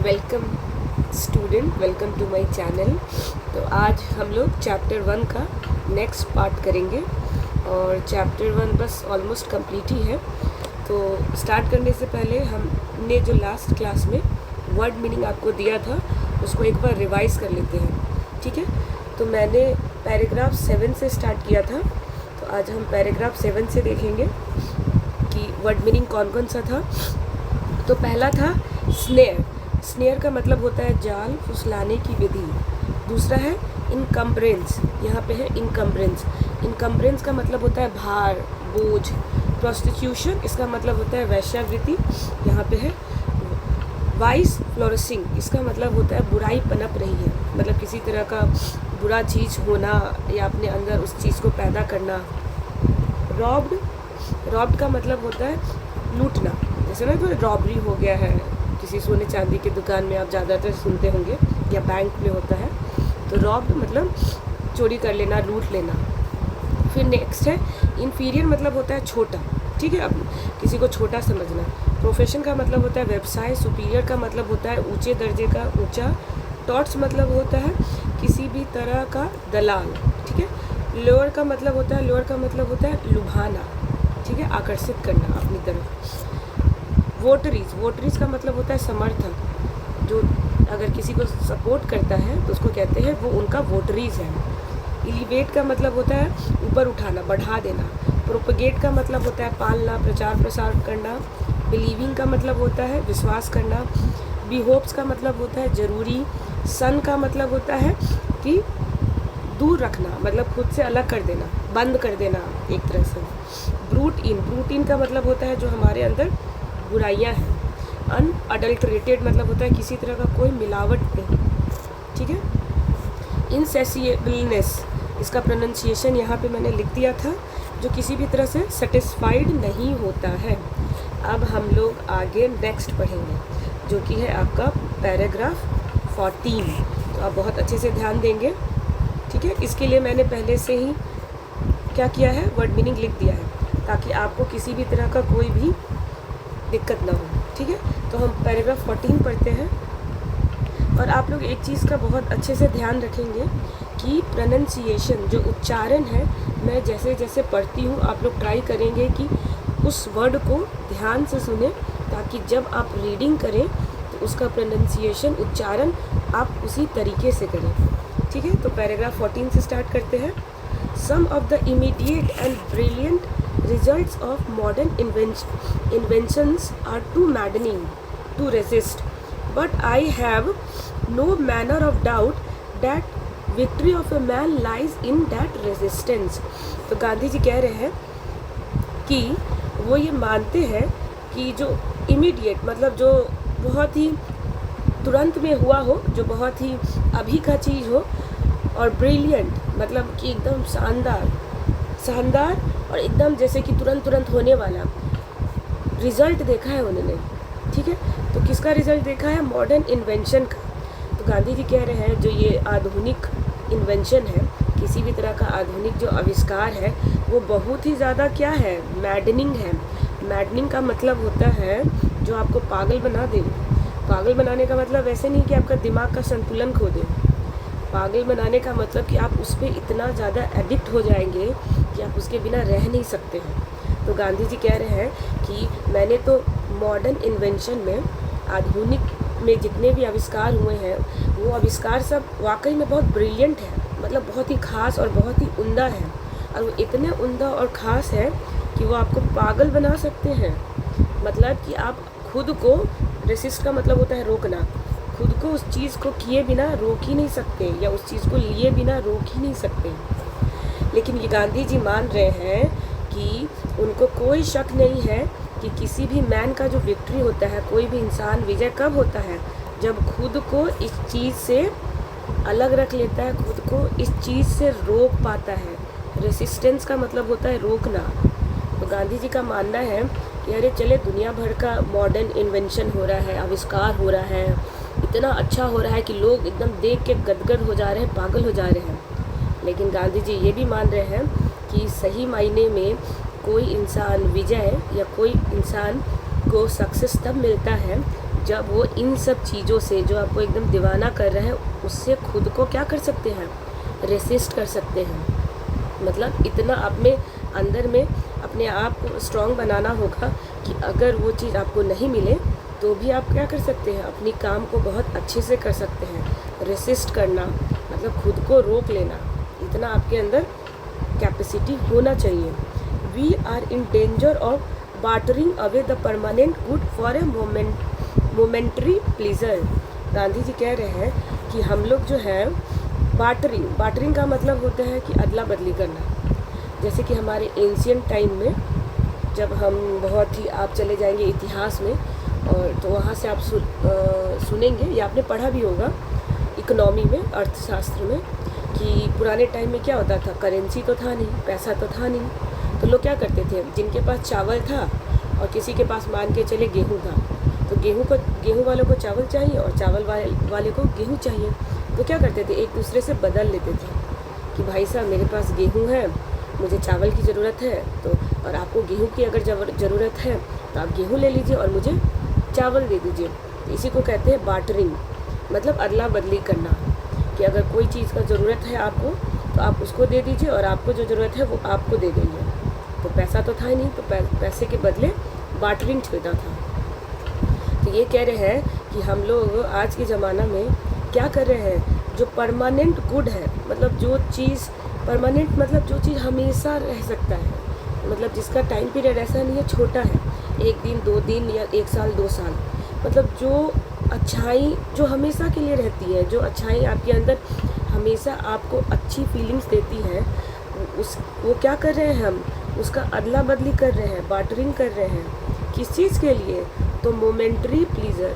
Welcome student, welcome to my channel. तो आज हम लोग चैप्टर 1 का नेक्स्ट पार्ट करेंगे और चैप्टर 1 बस ऑलमोस्ट कंप्लीट ही है। तो स्टार्ट करने से पहले हमने जो लास्ट क्लास में वर्ड मीनिंग आपको दिया था उसको एक बार रिवाइज़ कर लेते हैं, ठीक है। तो मैंने पैराग्राफ 7 से स्टार्ट किया था, तो आज हम पैराग्राफ 7 से देखेंगे कि वर्ड मीनिंग कौन कौन सा था। तो पहला था स्नेयर। स्नेयर का मतलब होता है जाल, फुसलाने की विधि। दूसरा है इनकम्ब्रेंस, यहाँ पे है इनकम्ब्रेंस। इनकम्ब्रेंस का मतलब होता है भार, बोझ। प्रोस्टिट्यूशन, इसका मतलब होता है वैश्यावृत्ति, यहाँ पे है। वाइस फ्लोरिशिंग, इसका मतलब होता है बुराई पनप रही है, मतलब किसी तरह का बुरा चीज़ होना या अपने अंदर उस चीज़ को पैदा करना। रॉब्ड, रॉब्ड का मतलब होता है लूटना, जैसे ना कोई रॉबरी हो गया है किसी सोने चांदी की दुकान में, आप ज़्यादातर सुनते होंगे, या बैंक में होता है। तो रॉब्ड मतलब चोरी कर लेना, लूट लेना। फिर नेक्स्ट है इन्फीरियर, मतलब होता है छोटा, ठीक है, अब किसी को छोटा समझना। प्रोफेशन का मतलब होता है व्यवसाय। सुपीरियर का मतलब होता है ऊंचे दर्जे का, ऊंचा। टॉट्स मतलब होता है किसी भी तरह का दलाल, ठीक है। लोअर का मतलब होता है, लोअर का मतलब होता है लुभाना, ठीक है, आकर्षित करना अपनी तरफ। वोटरीज, वोटरीज का मतलब होता है समर्थक, जो अगर किसी को सपोर्ट करता है तो उसको कहते हैं वो उनका वोटरीज है। एलिवेट का मतलब होता है ऊपर उठाना, बढ़ा देना। प्रोपगेट का मतलब होता है पालना, प्रचार प्रसार करना। बिलीविंग का मतलब होता है विश्वास करना। बिहोप्स का मतलब होता है जरूरी। सन का मतलब होता है कि दूर रखना, मतलब खुद से अलग कर देना, बंद कर देना एक तरह से। ब्रूट इन, ब्रूट इन का मतलब होता है जो हमारे अंदर बुराइयां हैं। अनअडल्टरेटेड मतलब होता है किसी तरह का कोई मिलावट नहीं, ठीक है। इनसेसिएबलनेस, इसका प्रोनाउंसिएशन यहाँ पे मैंने लिख दिया था, जो किसी भी तरह से सेटिस्फाइड नहीं होता है। अब हम लोग आगे नेक्स्ट पढ़ेंगे, जो कि है आपका पैराग्राफ 14। तो आप बहुत अच्छे से ध्यान देंगे, ठीक है। इसके लिए मैंने पहले से ही क्या किया है, वर्ड मीनिंग लिख दिया है, ताकि आपको किसी भी तरह का कोई भी दिक्कत ना हो, ठीक है। तो हम पैराग्राफ 14 पढ़ते हैं। और आप लोग एक चीज़ का बहुत अच्छे से ध्यान रखेंगे कि प्रोनाउंसिएशन, जो उच्चारण है, मैं जैसे जैसे पढ़ती हूँ आप लोग ट्राई करेंगे कि उस वर्ड को ध्यान से सुने, ताकि जब आप रीडिंग करें तो उसका प्रोनाउंसिएशन, उच्चारण आप उसी तरीके से करें, ठीक है। तो पैराग्राफ 14 से स्टार्ट करते हैं। Some of the immediate and brilliant results of modern inventions are too maddening to resist, but I have no manner of doubt that victory of a man lies in that resistance। तो गांधी जी कह रहे हैं कि वो ये मानते हैं कि जो इमीडिएट मतलब जो बहुत ही तुरंत में हुआ हो, जो बहुत ही अभी का चीज़ हो, और ब्रिलियंट मतलब कि एकदम शानदार, शानदार और एकदम जैसे कि तुरंत तुरंत होने वाला रिज़ल्ट देखा है उन्होंने, ठीक है। तो किसका रिज़ल्ट देखा है, मॉडर्न इन्वेंशन का। तो गांधी जी कह रहे हैं जो ये आधुनिक इन्वेंशन है, किसी भी तरह का आधुनिक जो आविष्कार है, वो बहुत ही ज़्यादा क्या है, मैडनिंग है। मैडनिंग का मतलब होता है जो आपको पागल बना दे। पागल बनाने का मतलब वैसे नहीं कि आपका दिमाग का संतुलन खो दे। पागल बनाने का मतलब कि आप उस पर इतना ज़्यादा एडिक्ट हो जाएंगे कि आप उसके बिना रह नहीं सकते हैं। तो गांधी जी कह रहे हैं कि मैंने तो मॉडर्न इन्वेंशन में, आधुनिक में जितने भी आविष्कार हुए हैं, वो आविष्कार सब वाकई में बहुत ब्रिलियंट है, मतलब बहुत ही ख़ास और बहुत ही उम्दा है। और वो इतने उम्दा और ख़ास है कि वो आपको पागल बना सकते हैं। मतलब कि आप खुद को, रेसिस्ट का मतलब होता है रोकना, खुद को उस चीज़ को किए बिना रोक ही नहीं सकते, या उस चीज़ को लिए बिना रोक ही नहीं सकते। लेकिन ये गांधी जी मान रहे हैं कि उनको कोई शक नहीं है कि किसी भी मैन का जो विक्ट्री होता है, कोई भी इंसान विजय कब होता है, जब खुद को इस चीज़ से अलग रख लेता है, खुद को इस चीज़ से रोक पाता है। रेसिस्टेंस का मतलब होता है रोकना। तो गांधी जी का मानना है कि अरे चले, दुनिया भर का मॉडर्न इन्वेंशन हो रहा है, आविष्कार हो रहा है, इतना अच्छा हो रहा है कि लोग एकदम देख के गदगद हो जा रहे हैं, पागल हो जा रहे हैं। लेकिन गांधी जी ये भी मान रहे हैं कि सही मायने में कोई इंसान विजय या कोई इंसान को सक्सेस तब मिलता है जब वो इन सब चीज़ों से जो आपको एकदम दीवाना कर रहा है उससे खुद को क्या कर सकते हैं, रेसिस्ट कर सकते हैं। मतलब इतना आप में अंदर में अपने आप को स्ट्रॉन्ग बनाना होगा कि अगर वो चीज़ आपको नहीं मिले तो भी आप क्या कर सकते हैं, अपनी काम को बहुत अच्छे से कर सकते हैं। रेसिस्ट करना मतलब खुद को रोक लेना, इतना आपके अंदर कैपेसिटी होना चाहिए। We are in danger of bartering away the permanent good for a momentary pleasure. Gandhi ji कह रहे हैं कि हम लोग जो है बार्टरिंग का मतलब होता है कि अदला बदली करना। जैसे कि हमारे एंशियंट टाइम में जब हम बहुत ही, आप चले जाएंगे इतिहास में और तो वहाँ से आप सुनेंगे या आपने पढ़ा भी होगा इकोनॉमी में, अर्थशास्त्र में, कि पुराने टाइम में क्या होता था, करेंसी तो था नहीं, पैसा तो था नहीं, तो लोग क्या करते थे, जिनके पास चावल था और किसी के पास मान के चले गेहूँ था, तो गेहूँ वालों को चावल चाहिए और चावल वाले को गेहूँ चाहिए, तो क्या करते थे, एक दूसरे से बदल लेते थे कि भाई साहब मेरे पास गेहूँ है, मुझे चावल की ज़रूरत है, तो और आपको गेहूँ की अगर ज़रूरत है तो आप गेहूँ ले लीजिए और मुझे चावल दे दीजिए। तो इसी को कहते हैं बार्टरिंग, मतलब अदला बदली करना, कि अगर कोई चीज़ का ज़रूरत है आपको तो आप उसको दे दीजिए और आपको जो ज़रूरत है वो आपको दे देंगे। तो पैसा तो था ही नहीं, तो पैसे के बदले बार्टरिंग चलता था। तो ये कह रहे हैं कि हम लोग आज के ज़माना में क्या कर रहे हैं, जो परमानेंट गुड है, मतलब जो चीज़ परमानेंट मतलब जो चीज़ हमेशा रह सकता है, मतलब जिसका टाइम पीरियड ऐसा नहीं है छोटा है, 1 दिन 2 दिन या 1 साल 2 साल, मतलब जो अच्छाई जो हमेशा के लिए रहती है, जो अच्छाई आपके अंदर हमेशा आपको अच्छी फीलिंग्स देती है, वो क्या कर रहे हैं, हम उसका अदला बदली कर रहे हैं, बार्टरिंग कर रहे हैं। किस चीज़ के लिए, तो मोमेंट्री प्लीज़र,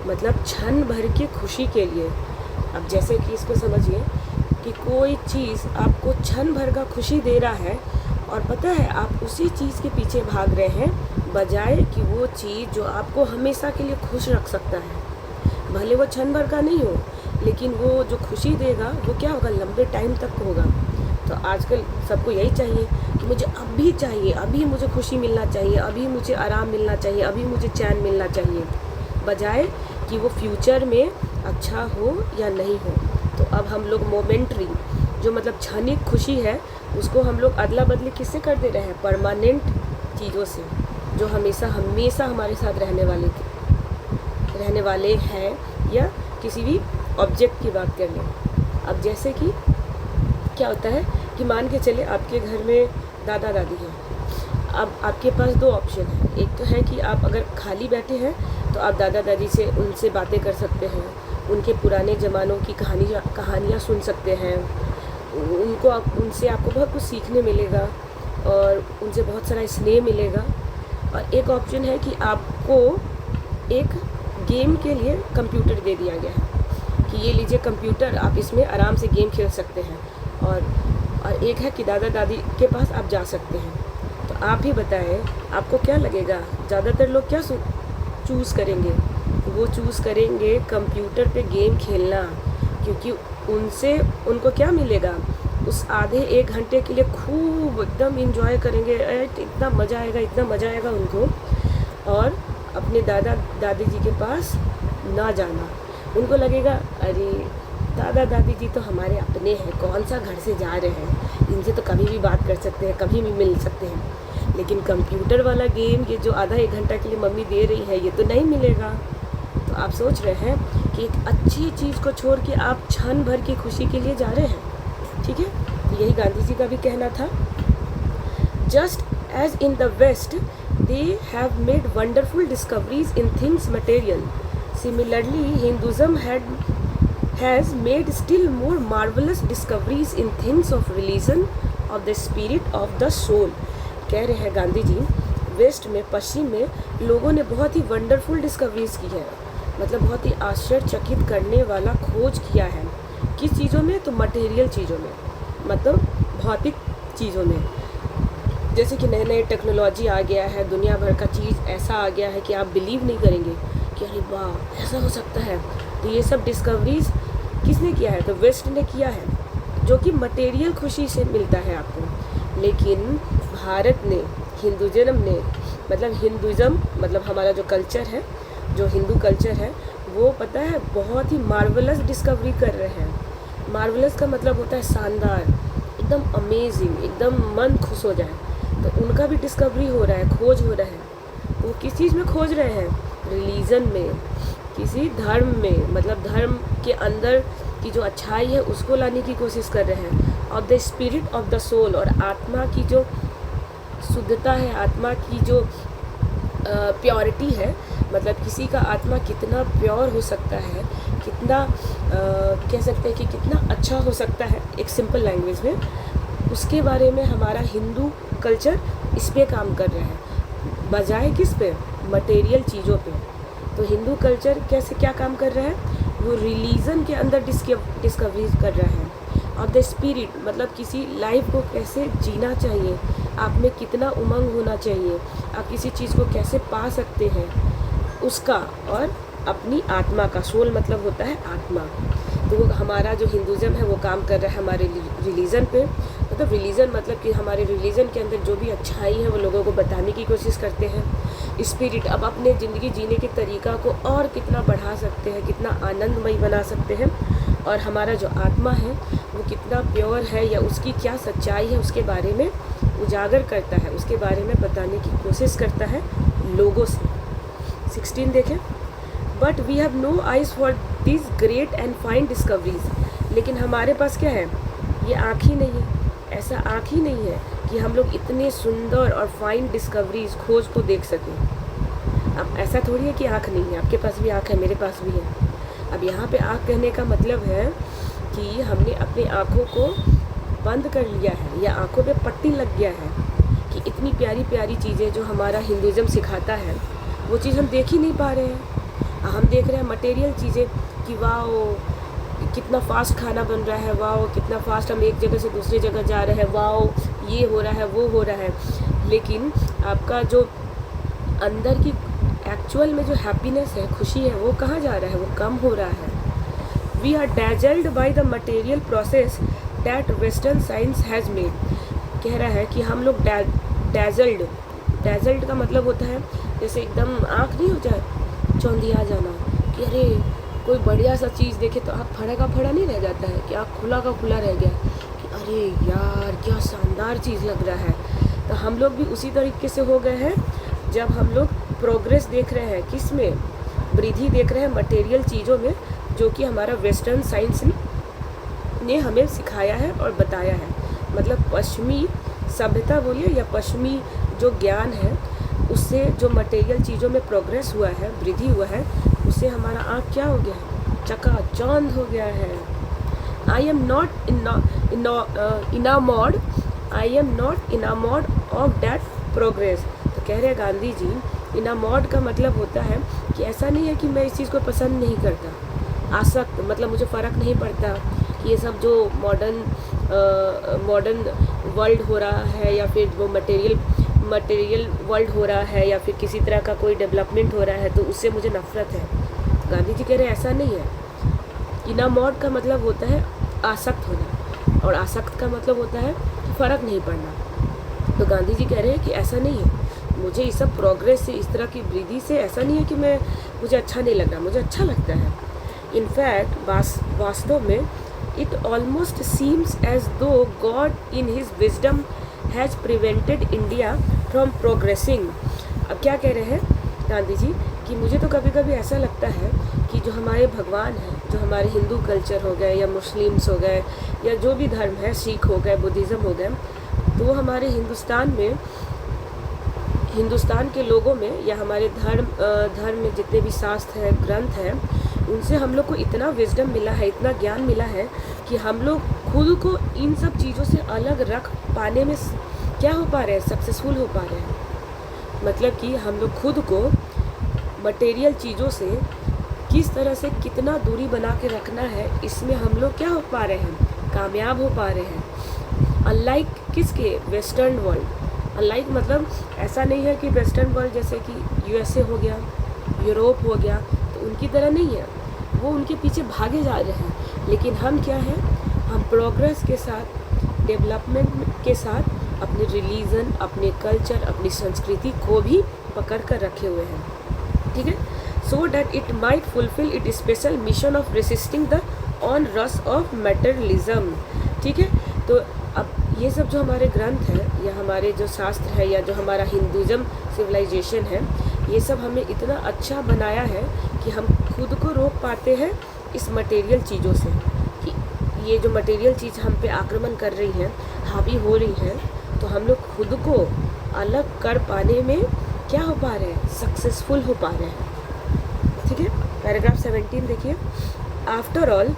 मतलब क्षण भर की खुशी के लिए। अब जैसे कि इसको समझिए कि कोई चीज़ आपको क्षण भर का खुशी दे रहा है और पता है आप उसी चीज़ के पीछे भाग रहे हैं, बजाय कि वो चीज़ जो आपको हमेशा के लिए खुश रख सकता है, भले वो क्षण भर का नहीं हो, लेकिन वो जो खुशी देगा वो क्या होगा, लंबे टाइम तक होगा। तो आजकल सबको यही चाहिए कि मुझे अभी चाहिए, अभी मुझे खुशी मिलना चाहिए, अभी मुझे आराम मिलना चाहिए, अभी मुझे चैन मिलना चाहिए, बजाय कि वो फ्यूचर में अच्छा हो या नहीं हो। तो अब हम लोग मोमेंट्री, जो मतलब क्षणिक खुशी है, उसको हम लोग अदला बदली किससे कर दे रहे हैं, परमानेंट चीज़ों से, जो हमेशा हमारे साथ रहने वाले हैं, या किसी भी ऑब्जेक्ट की बात कर लें। अब जैसे कि क्या होता है कि मान के चले आपके घर में दादा दादी हैं, अब आपके पास 2 ऑप्शन है। एक तो है कि आप अगर खाली बैठे हैं तो आप दादा दादी से उनसे बातें कर सकते हैं, उनके पुराने ज़मानों की कहानियाँ सुन सकते हैं, उनसे आपको बहुत कुछ सीखने मिलेगा और उनसे बहुत सारा स्नेह मिलेगा। और एक ऑप्शन है कि आपको एक गेम के लिए कंप्यूटर दे दिया गया है कि ये लीजिए कंप्यूटर, आप इसमें आराम से गेम खेल सकते हैं। और एक है कि दादा दादी के पास आप जा सकते हैं। तो आप ही बताएं आपको क्या लगेगा, ज़्यादातर लोग क्या चूज़ करेंगे, वो चूज़ करेंगे कंप्यूटर पे गेम खेलना, क्योंकि उनसे उनको क्या मिलेगा, उस आधे 1 घंटे के लिए खूब एकदम इंजॉय करेंगे, इतना मज़ा आएगा उनको। और अपने दादा दादी जी के पास ना जाना, उनको लगेगा अरे दादा दादी जी तो हमारे अपने हैं, कौन सा घर से जा रहे हैं, इनसे तो कभी भी बात कर सकते हैं, कभी भी मिल सकते हैं। लेकिन कंप्यूटर वाला गेम, ये जो आधा 1 घंटा के लिए मम्मी दे रही है, ये तो नहीं मिलेगा। तो आप सोच रहे हैं कि एक अच्छी चीज़ को छोड़ के आप क्षण भर की खुशी के लिए जा रहे हैं, ठीक है। तो यही गांधी जी का भी कहना था। Just as in the west they have made wonderful discoveries in things material, similarly Hinduism has made still more marvelous discoveries in things of religion, of the spirit, of the soul। कह रहे हैं Gandhi ji, waste में, पश्चिम में लोगों ने बहुत ही wonderful discoveries की है, मतलब बहुत ही आश्चर्यचकित करने वाला खोज किया है। किस चीज़ों में, तो मटेरियल चीज़ों में, मतलब भौतिक चीज़ों में। जैसे कि नए टेक्नोलॉजी आ गया है, दुनिया भर का चीज़ ऐसा आ गया है कि आप बिलीव नहीं करेंगे कि अरे वाह ऐसा हो सकता है। तो ये सब डिस्कवरीज किसने किया है, तो वेस्ट ने किया है, जो कि मटेरियल खुशी से मिलता है आपको। लेकिन भारत ने, हिंदुइज्म ने, मतलब हिंदुइज्म मतलब हमारा जो कल्चर है, जो हिंदू कल्चर है वो पता है बहुत ही मार्वलस डिस्कवरी कर रहे हैं। मार्वलस का मतलब होता है शानदार, एकदम अमेजिंग, एकदम मन खुश हो जाए। तो उनका भी डिस्कवरी हो रहा है, खोज हो रहा है। वो किस चीज़ में खोज रहे हैं? रिलीजन में, किसी धर्म में, मतलब धर्म के अंदर की जो अच्छाई है उसको लाने की कोशिश कर रहे हैं। Of the spirit of the soul, और आत्मा की जो शुद्धता है, आत्मा की जो प्योरिटी है, मतलब किसी का आत्मा कितना प्योर हो सकता है, कितना कह सकते हैं कि कितना अच्छा हो सकता है एक सिंपल लैंग्वेज में, उसके बारे में हमारा हिंदू कल्चर इस पे काम कर रहा है, बजाय किस पे? मटेरियल चीज़ों पे। तो हिंदू कल्चर कैसे क्या काम कर रहा है? वो रिलीजन के अंदर डिस्कवरी कर रहा है। और द स्पिरिट मतलब किसी लाइफ को कैसे जीना चाहिए, आप में कितना उमंग होना चाहिए, आप किसी चीज़ को कैसे पा सकते हैं उसका, और अपनी आत्मा का। सोल मतलब होता है आत्मा। तो वो हमारा जो हिंदुज़म है वो काम कर रहा है हमारे रिलीजन पे। मतलब रिलीजन मतलब कि हमारे रिलीजन के अंदर जो भी अच्छाई है वो लोगों को बताने की कोशिश करते हैं। स्पिरिट, अब अपने ज़िंदगी जीने के तरीका को और कितना बढ़ा सकते हैं, कितना आनंदमय बना सकते हैं, और हमारा जो आत्मा है वो कितना प्योर है या उसकी क्या सच्चाई है उसके बारे में उजागर करता है, उसके बारे में बताने की कोशिश करता है लोगों से। 16 देखें। But we have no eyes for this great and fine discoveries. लेकिन हमारे पास क्या है? ये आँख ही नहीं है। ऐसा आँख ही नहीं है कि हम लोग इतने सुंदर और फाइन डिस्कवरीज, खोज को देख सकें। अब ऐसा थोड़ी है कि आँख नहीं है, आपके पास भी आँख है, मेरे पास भी है। अब यहाँ पे आँख कहने का मतलब है कि हमने अपनी आँखों को बंद कर लिया है या आँखों पे पट्टी लग गया है कि इतनी प्यारी प्यारी चीज़ें जो हमारा हिंदुज़म सिखाता है वो चीज़ हम देख ही नहीं पा रहे हैं। हम देख रहे हैं मटेरियल चीज़ें कि वाह कितना फास्ट खाना बन रहा है, वाह कितना फास्ट हम एक जगह से दूसरी जगह जा रहे हैं, वाह ये हो रहा है, वो हो रहा है। लेकिन आपका जो अंदर की एक्चुअल में जो हैप्पीनेस है, खुशी है, वो कहाँ जा रहा है? वो कम हो रहा है। We are dazzled by the material process that western science has made. कह रहा है कि हम लोग डैजल्ड का मतलब होता है जैसे एकदम आँख नहीं हो जाए, चौंधिया जाना, कि अरे कोई बढ़िया सा चीज़ देखे तो आँख फड़ा का फड़ा नहीं रह जाता है, कि आँख खुला का खुला रह गया कि अरे यार क्या शानदार चीज़ लग रहा है। तो हम लोग भी उसी तरीके से हो गए हैं जब हम लोग प्रोग्रेस देख रहे हैं, किस में? वृद्धि देख रहे हैं मटेरियल चीज़ों में, जो कि हमारा वेस्टर्न साइंस ने हमें सिखाया है और बताया है। मतलब पश्चिमी सभ्यता बोलिए या पश्चिमी जो ज्ञान है, उससे जो मटेरियल चीज़ों में प्रोग्रेस हुआ है, वृद्धि हुआ है, उससे हमारा आँख क्या हो गया है? चकाचौंध हो गया है। I am not enamoured of that progress. तो कह रहे गांधी जी, इनामोर्ड का मतलब होता है कि ऐसा नहीं है कि मैं इस चीज़ को पसंद नहीं करता, आसक्त मतलब मुझे फ़र्क नहीं पड़ता कि ये सब जो मॉडर्न वर्ल्ड हो रहा है या फिर वो मटेरियल वर्ल्ड हो रहा है या फिर किसी तरह का कोई डेवलपमेंट हो रहा है तो उससे मुझे नफ़रत है। गांधी जी कह रहे हैं ऐसा नहीं है। इनामोर्ड का मतलब होता है आसक्त होना, और आसक्त का मतलब होता है फ़र्क नहीं पड़ना। तो गांधी जी कह रहे हैं कि ऐसा नहीं है, मुझे इस सब प्रोग्रेस से, इस तरह की वृद्धि से ऐसा नहीं है कि मुझे अच्छा नहीं लग रहा, मुझे अच्छा लगता है। इनफैक्ट वास्तव में इट ऑलमोस्ट सीम्स एज दो God in his wisdom has prevented India from progressing. अब क्या कह रहे हैं गांधी जी कि मुझे तो कभी कभी ऐसा लगता है कि जो हमारे भगवान हैं, जो हमारे हिंदू कल्चर हो गए या मुस्लिम्स हो गए या जो भी धर्म है, सिख हो गए, बुद्धिज़्म हो गए, तो वो हमारे हिंदुस्तान के लोगों में या हमारे धर्म में जितने भी शास्त्र हैं, ग्रंथ हैं, उनसे हम लोग को इतना विजडम मिला है, इतना ज्ञान मिला है कि हम लोग खुद को इन सब चीज़ों से अलग रख पाने में क्या हो पा रहे हैं? सक्सेसफुल हो पा रहे हैं। मतलब कि हम लोग खुद को मटेरियल चीज़ों से किस तरह से कितना दूरी बना के रखना है, इसमें हम लोग क्या हो पा रहे हैं? कामयाब हो पा रहे हैं। अनलाइक किसके? Western world. अनलाइक मतलब ऐसा नहीं है कि वेस्टर्न वर्ल्ड जैसे कि यूएसए हो गया, यूरोप हो गया, तो उनकी तरह नहीं है, वो उनके पीछे भागे जा रहे हैं। लेकिन हम क्या हैं? हम प्रोग्रेस के साथ, डेवलपमेंट के साथ अपने रिलीजन, अपने कल्चर, अपनी संस्कृति को भी पकड़ कर रखे हुए हैं। ठीक है। so that it might fulfill its special mission of resisting the onrush of materialism। ठीक है, तो अब ये सब जो हमारे ग्रंथ है या हमारे जो शास्त्र है या जो हमारा हिंदुज़म सिविलाइजेशन है, ये सब हमें इतना अच्छा बनाया है कि हम खुद को रोक पाते हैं इस मटेरियल चीज़ों से, कि ये जो मटेरियल चीज़ हम पे आक्रमण कर रही हैं, हावी हो रही हैं, तो हम लोग खुद को अलग कर पाने में क्या हो पा रहे हैं, सक्सेसफुल हो पा रहे हैं। ठीक है, पैराग्राफ 17 देखिए। After all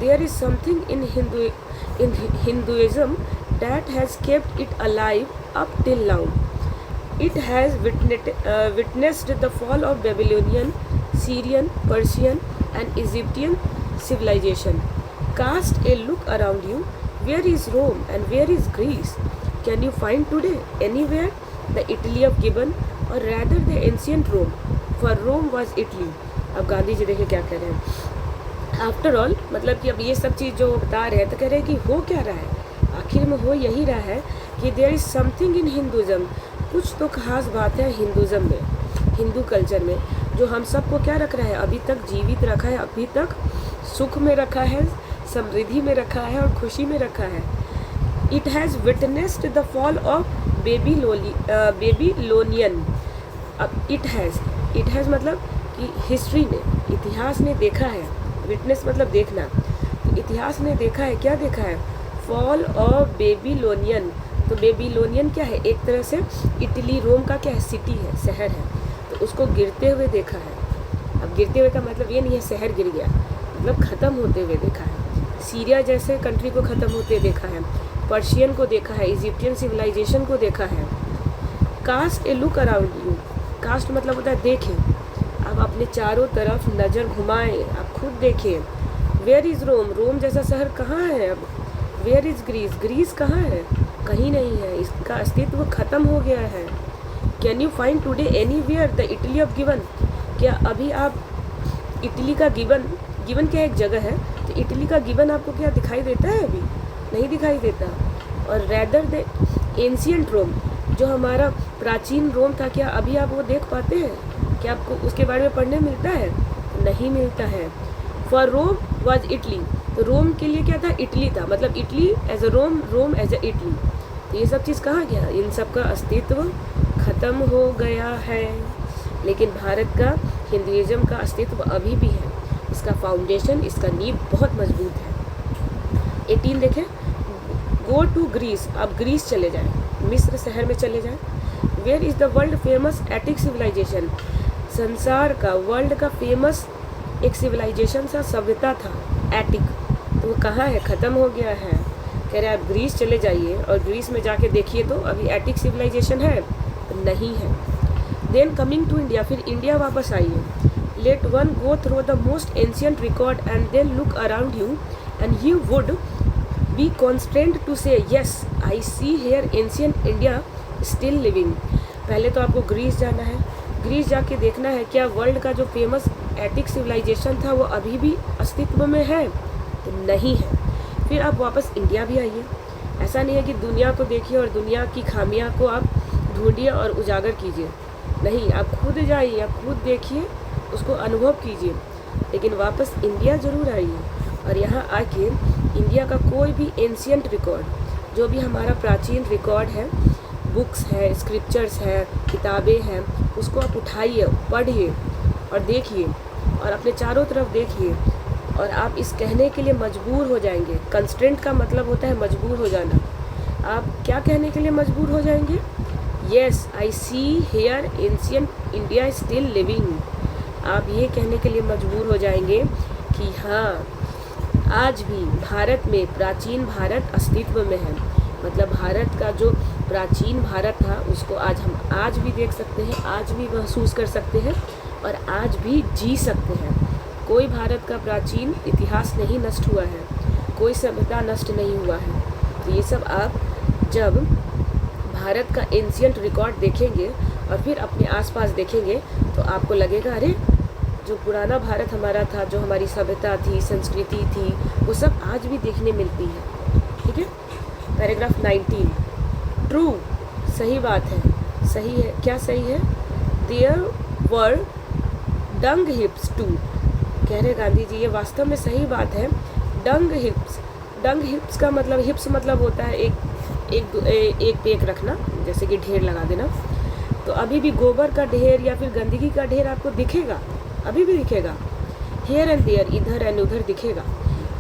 there is something in Hinduism that has kept it alive up till now. It has witnessed the fall of Babylonian, Syrian, Persian and Egyptian civilization. Cast a look around you. Where is Rome and where is Greece? Can you find today anywhere the Italy of Gibbon, or rather the ancient Rome? For Rome was Italy. अब गांधी जी देखिए क्या कह रहे हैं। After all मतलब कि अब ये सब चीज़ जो बता रहे हैं तो कह रहे हैं कि हो क्या रहा है, आखिर में हो यही रहा है कि there is something in Hinduism, कुछ तो खास बात है हिंदुज़म में, हिंदू कल्चर में, जो हम सबको क्या रख रहा है, अभी तक जीवित रखा है, अभी तक सुख में रखा है, समृद्धि में रखा है और खुशी में रखा है। It has witnessed the fall of Babylonian. अब इट हैज़ मतलब कि हिस्ट्री ने, इतिहास ने देखा है, विटनेस मतलब देखना, तो इतिहास ने देखा है, क्या देखा है, फॉल ऑफ बेबीलोनियन। तो बेबीलोनियन क्या है, एक तरह से इटली, रोम का क्या है, सिटी है, शहर है, तो उसको गिरते हुए देखा है। अब गिरते हुए का मतलब ये नहीं है शहर गिर गया, मतलब ख़त्म होते हुए देखा है। सीरिया जैसे कंट्री को ख़त्म होते देखा है, पर्शियन को देखा है, इजिप्टियन सिविलाइजेशन को देखा है। Cast a look around you, cast मतलब होता है देखें, आप अपने चारों तरफ नज़र घुमाएं, आप खुद देखें। वेयर इज़ रोम, रोम जैसा शहर कहाँ है अब। वेयर इज़ ग्रीस, ग्रीस कहाँ है, कहीं नहीं है, इसका अस्तित्व खत्म हो गया है। Can you find today anywhere the Italy of given, क्या अभी आप इटली का गिवन, गिवन क्या एक जगह है, तो इटली का गिवन आपको क्या दिखाई देता है, अभी नहीं दिखाई देता। और रैदर द एंशियंट रोम, जो हमारा प्राचीन रोम था, क्या अभी आप वो देख पाते हैं, क्या आपको उसके बारे में पढ़ने मिलता है, नहीं मिलता है। फॉर रोम वॉज इटली, तो रोम के लिए क्या था, इटली था, मतलब Italy as a Rome, Rome as a Italy. तो ये सब चीज़ कहाँ गया, इन सब का अस्तित्व खत्म हो गया है। लेकिन भारत का हिंदुइज्म का अस्तित्व अभी भी है, इसका फाउंडेशन, इसका नींव बहुत मजबूत है। 18 देखें। गो टू ग्रीस, अब ग्रीस चले जाएं, मिस्र शहर में चले जाएं। Where is the world famous Attic civilisation, संसार का, वर्ल्ड का फेमस एक सिविलाइजेशन सा, सभ्यता था एटिक, तो वो कहाँ है, ख़त्म हो गया है। कह रहे आप ग्रीस चले जाइए और ग्रीस में जाके देखिए तो अभी एटिक सिविलाइजेशन है, नहीं है। देन कमिंग टू इंडिया, फिर इंडिया वापस आइए। Let one go through the most ancient record and then look around you and you would be constant to say yes I see here ancient India still living. पहले तो आपको Greece जाना है, Greece जाके देखना है क्या वर्ल्ड का जो फेमस एटिक सिविलाइजेशन था वो अभी भी अस्तित्व में है, तो नहीं है। फिर आप वापस इंडिया भी आइए, ऐसा नहीं है कि दुनिया को देखिए और दुनिया की खामियां को आप ढूंढिए और उजागर कीजिए, नहीं, आप खुद जाइए, आप खुद देखिए, उसको अनुभव कीजिए, लेकिन वापस इंडिया ज़रूर आइए और यहाँ आके इंडिया का कोई भी एंशियंट रिकॉर्ड, जो भी हमारा प्राचीन रिकॉर्ड है, बुक्स है, स्क्रिप्चर्स है, किताबें हैं, उसको आप उठाइए, पढ़िए और देखिए और अपने चारों तरफ देखिए और आप इस कहने के लिए मजबूर हो जाएंगे। कंस्ट्रेंट का मतलब होता है मजबूर हो जाना। आप क्या कहने के लिए मजबूर हो जाएंगे, yes I see here ancient India still living. आप ये कहने के लिए मजबूर हो जाएंगे कि हाँ, आज भी भारत में प्राचीन भारत अस्तित्व में है, मतलब भारत का जो प्राचीन भारत था उसको हम आज भी देख सकते हैं, आज भी महसूस कर सकते हैं और आज भी जी सकते हैं। कोई भारत का प्राचीन इतिहास नहीं नष्ट हुआ है, कोई सभ्यता नष्ट नहीं हुआ है। तो ये सब आप जब भारत का एंशियंट रिकॉर्ड देखेंगे और फिर अपने आसपास देखेंगे तो आपको लगेगा अरे जो पुराना भारत हमारा था, जो हमारी सभ्यता थी, संस्कृति थी, वो सब आज भी देखने मिलती है। ठीक है, पैराग्राफ 19। ट्रू, सही बात है, सही है, क्या सही है। There were dung heaps too. कह रहे गांधी जी ये वास्तव में सही बात है। डंग हिप्स का मतलब, हिप्स मतलब होता है एक पे एक रखना, जैसे कि ढेर लगा देना। तो अभी भी गोबर का ढेर या फिर गंदगी का ढेर आपको दिखेगा, अभी भी दिखेगा, हियर एंड देयर, इधर एंड उधर दिखेगा।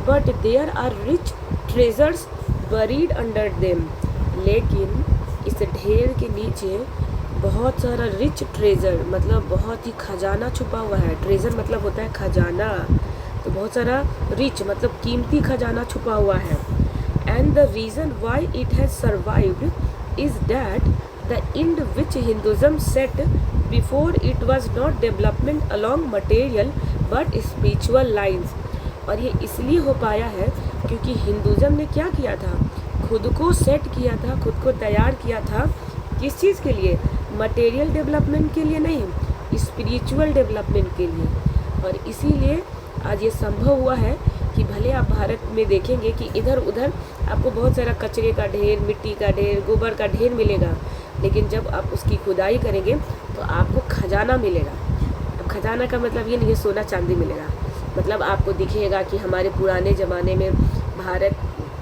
But there are rich treasures buried under them, लेकिन इस ढेर के नीचे बहुत सारा रिच ट्रेजर मतलब बहुत ही खजाना छुपा हुआ है। ट्रेजर मतलब होता है खजाना, तो बहुत सारा रिच मतलब कीमती खजाना छुपा हुआ है। And the reason why it has survived is that the end which Hinduism set before it was not development along material but spiritual lines. और ये इसलिए हो पाया है क्योंकि हिंदुज़म ने क्या किया था, खुद को सेट किया था, खुद को तैयार किया था। किस चीज़ के लिए? मटेरियल डेवलपमेंट के लिए नहीं, स्पिरिचुअल डेवलपमेंट के लिए। और इसीलिए आज ये संभव हुआ है कि भले आप भारत में देखेंगे कि इधर उधर आपको बहुत सारा कचरे का ढेर, मिट्टी का ढेर, गोबर का ढेर मिलेगा, लेकिन जब आप उसकी खुदाई करेंगे तो आपको खजाना मिलेगा। अब खजाना का मतलब ये नहीं है सोना चांदी मिलेगा, मतलब आपको दिखेगा कि हमारे पुराने ज़माने में भारत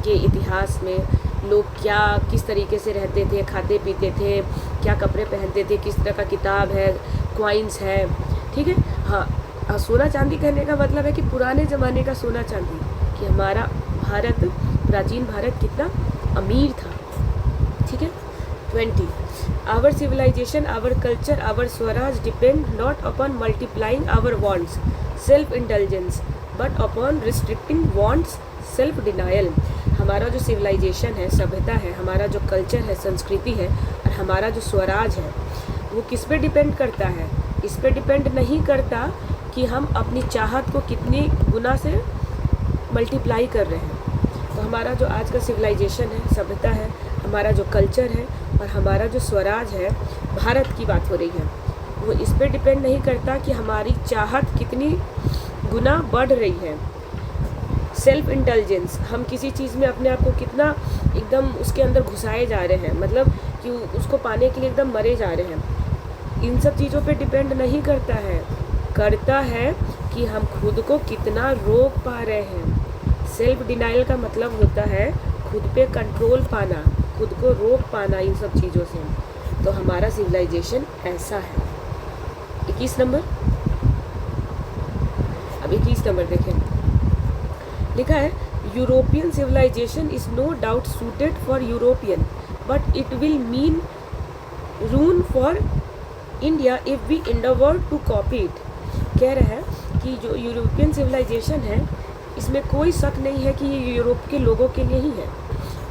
के इतिहास में लोग क्या किस तरीके से रहते थे, खाते पीते थे, क्या कपड़े पहनते थे, किस तरह का किताब है, क्वाइंस है, ठीक है। हाँ, सोना चांदी कहने का मतलब है कि पुराने ज़माने का सोना चांदी, कि हमारा भारत, प्राचीन भारत कितना अमीर था, ठीक है। 20 our civilisation, our culture, our Swaraj depend not upon multiplying our wants self intelligence but upon restricting wants self denial. हमारा जो सिविलाइजेशन है, सभ्यता है, हमारा जो कल्चर है, संस्कृति है, और हमारा जो स्वराज है, वो किस पे डिपेंड करता है? इस पे डिपेंड नहीं करता कि हम अपनी चाहत को कितनी गुना से मल्टीप्लाई कर रहे हैं। तो हमारा जो आज का सिविलाइजेशन है, सभ्यता है, हमारा जो कल्चर है और हमारा जो स्वराज है, भारत की बात हो रही है, वो इस पे डिपेंड नहीं करता कि हमारी चाहत कितनी गुना बढ़ रही है। सेल्फ इंटेलिजेंस, हम किसी चीज़ में अपने आप को कितना एकदम उसके अंदर घुसाए जा रहे हैं, मतलब कि उसको पाने के लिए एकदम मरे जा रहे हैं। इन सब चीज़ों पे डिपेंड नहीं करता है, करता है कि हम खुद को कितना रोक पा रहे हैं। सेल्फ डिनाइल का मतलब होता है खुद पे कंट्रोल पाना, खुद को रोक पाना इन सब चीज़ों से। तो हमारा सिविलाइजेशन ऐसा है। 21 नंबर, अब 21 नंबर देखें, लिखा है European civilization is no doubt suited for European but it will mean ruin for India if we endeavour to copy it. कह रहे हैं कि जो यूरोपियन सिविलाइजेशन है, इसमें कोई शक नहीं है कि ये यूरोप के लोगों के लिए ही है।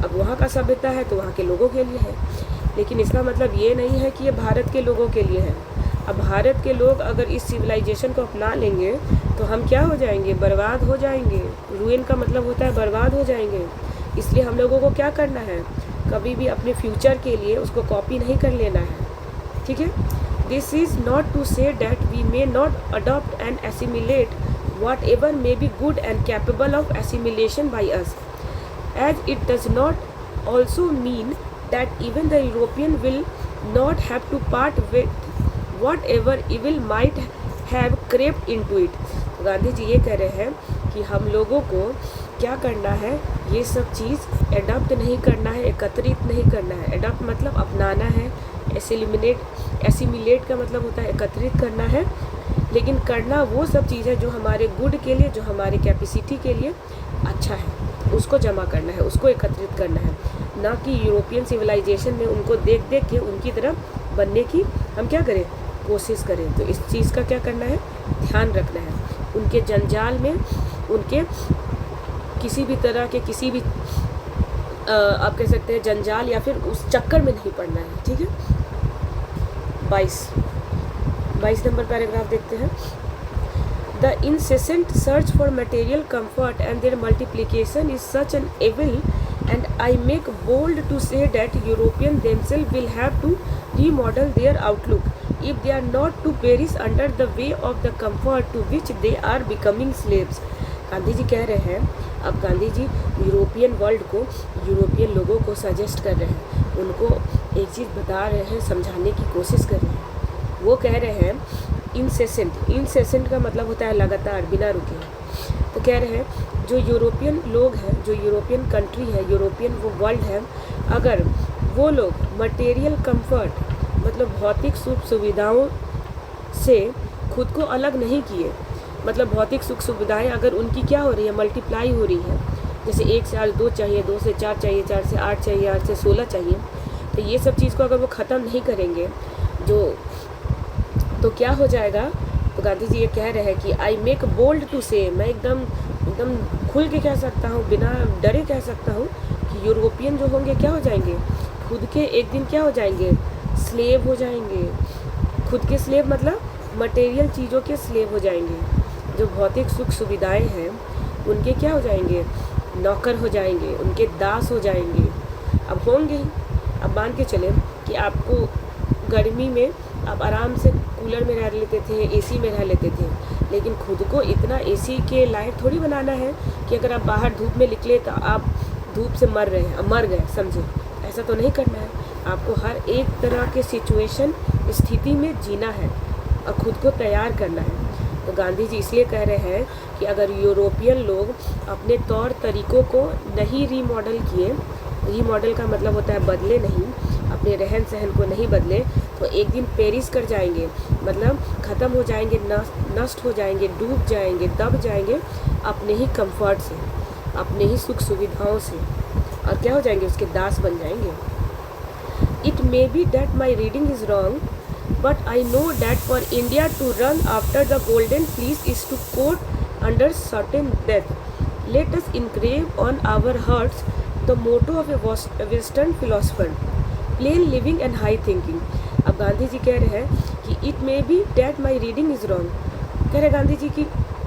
अब वहाँ का सभ्यता है तो वहाँ के लोगों के लिए है, लेकिन इसका मतलब ये नहीं है कि ये भारत के लोगों के लिए है। अब भारत के लोग अगर इस सिविलाइजेशन को अपना लेंगे तो हम क्या हो जाएंगे? बर्बाद हो जाएंगे। रूइन का मतलब होता है बर्बाद हो जाएंगे। इसलिए हम लोगों को क्या करना है? कभी भी अपने फ्यूचर के लिए उसको कॉपी नहीं कर लेना है, ठीक है। This is not to say that we may not adopt and assimilate whatever may be good and capable of assimilation by us, as it does not also mean that even the European will not have to part with whatever evil might have crept into it। Gandhi ji ये कह रहे हैं कि हम लोगों को क्या करना है? ये सब चीज़ एडॉप्ट नहीं करना है, एकत्रित नहीं करना है। एडॉप्ट मतलब अपनाना है, एसिमिलेट का मतलब होता है एकत्रित करना है, लेकिन करना वो सब चीज़ है जो हमारे गुड के लिए, जो हमारे कैपेसिटी के लिए अच्छा है, उसको जमा करना है, उसको एकत्रित करना है, ना कि यूरोपियन सिविलाइजेशन में उनको देख देख के उनकी तरह बनने की हम क्या करें? कोशिश करें। तो इस चीज़ का क्या करना है? ध्यान रखना है। उनके जंजाल में, उनके किसी भी तरह के किसी भी आप कह सकते हैं जंजाल या फिर उस चक्कर में नहीं पड़ना है, ठीक है। 22 नंबर पैराग्राफ देखते हैं। The incessant search for material comfort and their multiplication is such an evil, and I make bold to say that Europeans themselves will have to remodel their outlook if they are not to perish under the way of the comfort to which they are becoming slaves। Gandhi ji कह रहे हैं, अब Gandhi ji European world को, European लोगों को suggest कर रहे हैं, उनको एक चीज़ बता रहे हैं, समझाने की कोशिश कर रहे हैं। वो कह रहे हैं इंसेसेंट का मतलब होता है लगातार, बिना रुके। तो कह रहे हैं जो यूरोपियन लोग हैं, जो यूरोपियन कंट्री है, यूरोपियन वो वर्ल्ड है, अगर वो लोग मटेरियल कंफर्ट मतलब भौतिक सुख सुविधाओं से खुद को अलग नहीं किए, मतलब भौतिक सुख सुविधाएं अगर उनकी क्या हो रही है, मल्टीप्लाई हो रही है, जैसे 1 से 8 2 चाहिए, 2 से 4 चाहिए, 4 से 8 चाहिए, 8 से 16 चाहिए, तो ये सब चीज़ को अगर वो ख़त्म नहीं करेंगे तो क्या हो जाएगा। तो गांधी जी ये कह रहे हैं कि आई मेक बोल्ड टू से, मैं एकदम खुल के कह सकता हूँ, बिना डरे कह सकता हूँ कि यूरोपियन जो होंगे क्या हो जाएंगे, खुद के एक दिन क्या हो जाएंगे, स्लेव हो जाएंगे। खुद के स्लेव मतलब मटेरियल चीज़ों के स्लेव हो जाएंगे। जो भौतिक सुख सुविधाएं हैं उनके क्या हो जाएंगे, नौकर हो जाएंगे, उनके दास हो जाएंगे। अब होंगे ही। अब मान के चले कि आपको गर्मी में आप आराम से कूलर में रह लेते थे, एसी में रह लेते थे, लेकिन खुद को इतना एसी के लायक थोड़ी बनाना है कि अगर आप बाहर धूप में निकले तो आप धूप से मर गए, समझे। ऐसा तो नहीं करना है। आपको हर एक तरह के सिचुएशन स्थिति में जीना है और खुद को तैयार करना है। तो गांधी जी इसलिए कह रहे हैं कि अगर यूरोपियन लोग अपने तौर तरीक़ों को नहीं रीमॉडल किए, रीमॉडल का मतलब होता है बदले नहीं, अपने रहन सहन को नहीं बदले, तो एक दिन पेरिस कर जाएंगे, मतलब ख़त्म हो जाएंगे, नष्ट हो जाएंगे, डूब जाएंगे, दब जाएंगे अपने ही कंफर्ट से, अपने ही सुख सुविधाओं से, और क्या हो जाएंगे, उसके दास बन जाएंगे। It may be that my reading is wrong but I know that for India to run after the golden fleece is to court under certain death let us engrave on our hearts the motto of a western philosopher plain living and high thinking. अब गांधी जी कह रहे हैं कि it may be that my reading is wrong. कह रहे गांधी जी कि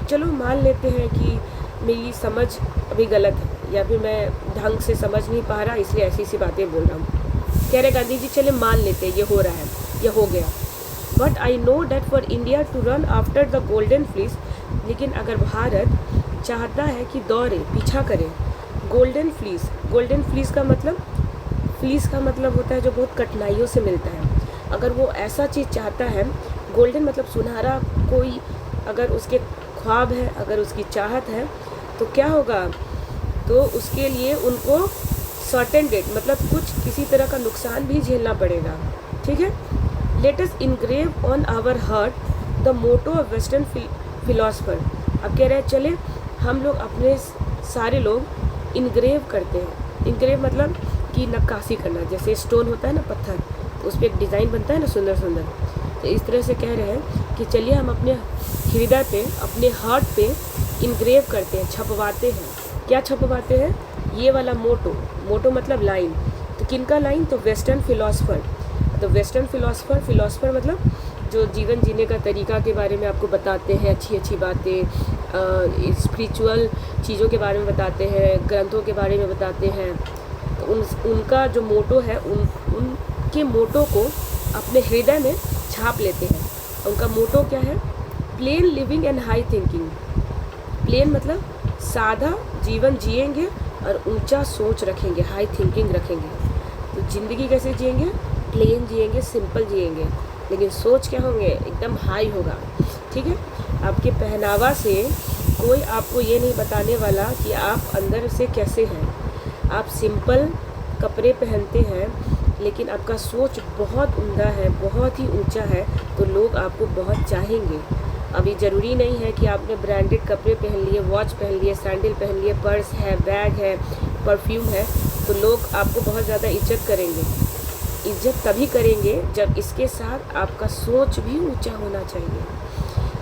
चलो मान लेते हैं कि मेरी समझ अभी गलत है, या फिर मैं ढंग से समझ नहीं पा रहा, इसलिए ऐसी सी बातें बोल रहा हूँ। कह रहे गांधी जी चले मान लेते हैं ये हो रहा है, ये हो गया, but I know that for India to run after the golden fleece, लेकिन अगर भारत चाहता है कि दौड़े, पीछा करे गोल्डन फ्लीस का मतलब होता है जो बहुत कठिनाइयों से मिलता है। अगर वो ऐसा चीज़ चाहता है, गोल्डन मतलब सुनहरा, कोई अगर उसके ख्वाब है, अगर उसकी चाहत है, तो क्या होगा, तो उसके लिए उनको सर्टेन डेट मतलब कुछ किसी तरह का नुकसान भी झेलना पड़ेगा। ठीक है। Let us engrave on our heart the motto of western philosopher. अब कह रहे हैं चले हम लोग अपने सारे लोग इनग्रेव करते हैं। इनग्रेव मतलब कि नक्काशी करना, जैसे स्टोन होता है ना, पत्थर, तो उस पर एक डिज़ाइन बनता है ना सुंदर सुंदर, तो इस तरह से कह रहे हैं कि चलिए हम अपने हृदय पे, अपने हार्ट पे इनग्रेव करते हैं, छपवाते हैं। क्या छपवाते हैं, ये वाला मोटो मतलब लाइन। तो किनका लाइन, तो वेस्टर्न फिलोसफर। तो वेस्टर्न फिलोसफर मतलब जो जीवन जीने का तरीका के बारे में आपको बताते हैं, अच्छी अच्छी बातें, स्पिरिचुअल चीज़ों के बारे में बताते हैं, ग्रंथों के बारे में बताते हैं। तो उनका जो मोटो है, उनके मोटो को अपने हृदय में छाप लेते हैं। उनका मोटो क्या है, plain living and high thinking. Plain मतलब सादा जीवन जिएंगे और ऊंचा सोच रखेंगे, हाई थिंकिंग रखेंगे। तो ज़िंदगी कैसे जिएंगे, प्लेन जिएंगे, सिंपल जिएंगे, लेकिन सोच क्या होंगे, एकदम हाई होगा। ठीक है। आपके पहनावा से कोई आपको ये नहीं बताने वाला कि आप अंदर से कैसे हैं। आप सिंपल कपड़े पहनते हैं लेकिन आपका सोच बहुत उम्दा है, बहुत ही ऊंचा है, तो लोग आपको बहुत चाहेंगे। अभी ज़रूरी नहीं है कि आपने ब्रांडेड कपड़े पहन लिए, वॉच पहन लिए, सैंडल पहन लिए, पर्स है, बैग है, परफ्यूम है, तो लोग आपको बहुत ज़्यादा इज्जत करेंगे। इज्जत तभी करेंगे जब इसके साथ आपका सोच भी ऊंचा होना चाहिए।